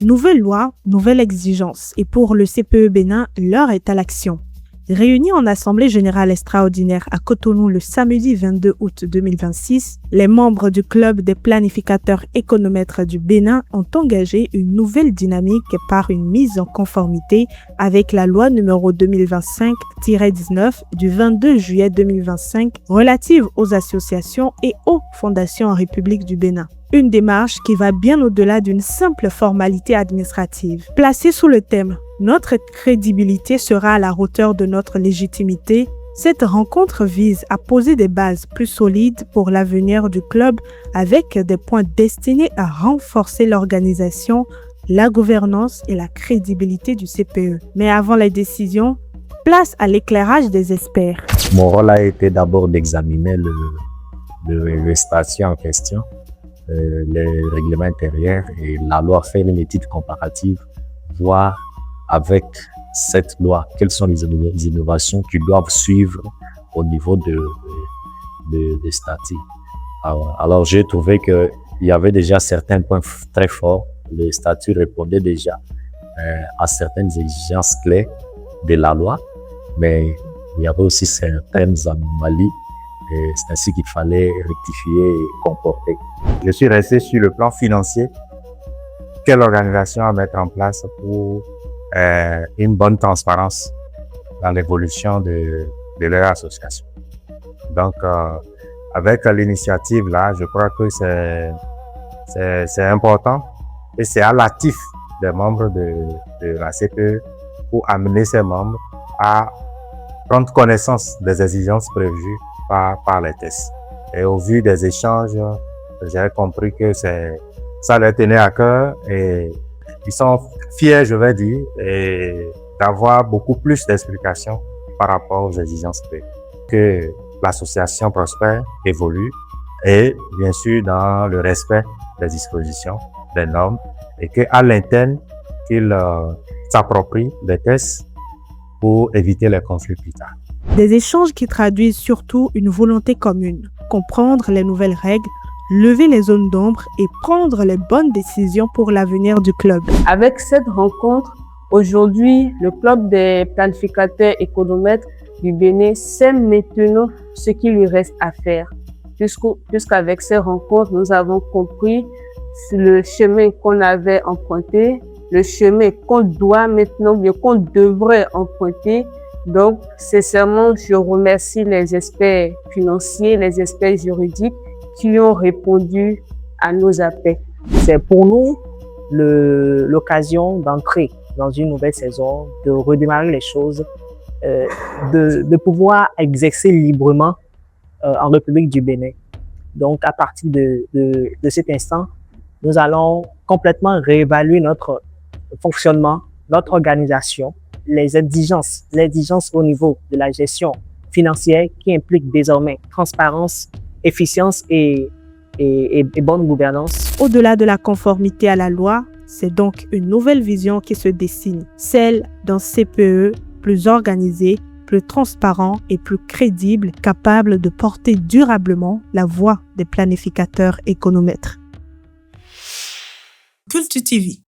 Nouvelle loi, nouvelle exigence. Et pour le CPE Bénin, l'heure est à l'action. Réunis en Assemblée générale extraordinaire à Cotonou le samedi 22 août 2026, les membres du club des planificateurs économètres du Bénin ont engagé une nouvelle dynamique par une mise en conformité avec la loi numéro 2025-19 du 22 juillet 2025 relative aux associations et aux fondations en République du Bénin. Une démarche qui va bien au-delà d'une simple formalité administrative. Placée sous le thème « Notre crédibilité sera à la hauteur de notre légitimité », cette rencontre vise à poser des bases plus solides pour l'avenir du club avec des points destinés à renforcer l'organisation, la gouvernance et la crédibilité du CPE. Mais avant les décisions, place à l'éclairage des experts. Mon rôle a été d'abord d'examiner le statut en question, les règlements intérieurs et la loi, faire une étude comparative, voir avec cette loi quelles sont les innovations qui doivent suivre au niveau des statuts. Alors j'ai trouvé qu'il y avait déjà certains points très forts. Les statuts répondaient déjà à certaines exigences clés de la loi, mais il y avait aussi certaines anomalies. Et c'est ainsi qu'il fallait rectifier et comporter. Je suis resté sur le plan financier. Quelle organisation à mettre en place pour une bonne transparence dans l'évolution de leur association. Donc, avec l'initiative là, je crois que c'est important et c'est à l'actif des membres de la CPE pour amener ces membres à prendre connaissance des exigences prévues par les tests. Et au vu des échanges, j'ai compris que ça leur tenait à cœur et ils sont fiers, je vais dire, et d'avoir beaucoup plus d'explications par rapport aux exigences prévues. Que l'association prospère, évolue et bien sûr dans le respect des dispositions, des normes et qu'à l'interne, qu'ils s'approprient les tests pour éviter les conflits plus tard. Des échanges qui traduisent surtout une volonté commune, comprendre les nouvelles règles, lever les zones d'ombre et prendre les bonnes décisions pour l'avenir du club. Avec cette rencontre, aujourd'hui, le club des planificateurs économètres du Bénin sait maintenant ce qu'il lui reste à faire. Puisqu'avec ces rencontres, nous avons compris le chemin qu'on avait emprunté, le chemin qu'on doit maintenant, bien qu'on devrait emprunter. Donc, sincèrement, je remercie les experts financiers, les experts juridiques qui ont répondu à nos appels. C'est pour nous l'occasion d'entrer dans une nouvelle saison, de redémarrer les choses, de pouvoir exercer librement en République du Bénin. Donc, à partir de cet instant, nous allons complètement réévaluer notre fonctionnement, notre organisation, les exigences au niveau de la gestion financière qui implique désormais transparence, efficience et bonne gouvernance. Au-delà de la conformité à la loi, c'est donc une nouvelle vision qui se dessine, celle d'un CPE plus organisé, plus transparent et plus crédible, capable de porter durablement la voix des planificateurs économètres. Culture TV.